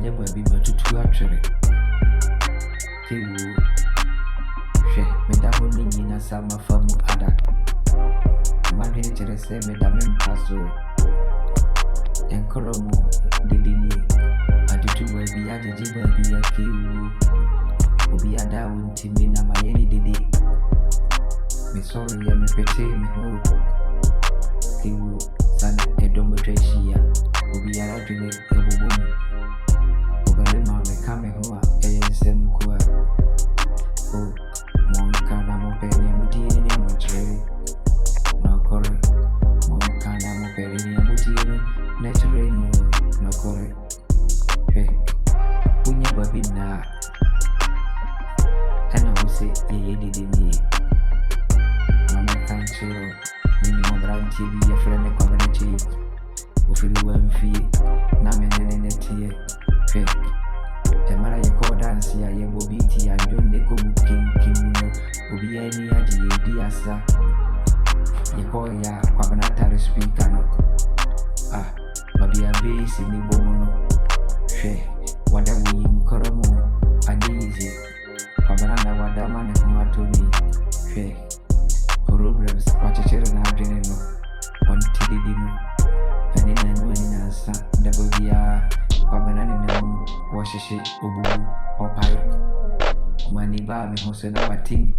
Manya baby matutu atwere kewu hwe meda ho ni na sama famu ada madwe chere se meda mempaso enkoromu didini atutu baby ajeji baby kewu obi ada wontimi na mayeni didi me sorry ya me pete me ho kewu sana edomo tweshia obi ara dwene ebubomu ma me kame hoa eyesem kwa o monka na mo pere mudie ni motre no kore monka na mo pere ni mudie na tere ni no kore he unya babi na ana use ye didi ni mama kanchero minimum round tv ya friend community ofili wa mfi na menene netie he Temara yeko dance ya yebo biti ya ndonde ko bukin obi ani aje di asa yeko ya kwa banata speaker no babi ya bass ni bomu no hwe wada wi nkoromu adizi kwa banana wada mane ko atoni hwe problems wachechere na adwene no ontidi no ani na no ni nasa double ya kwa banana na washishi ububu opai mani ba mi hose na wati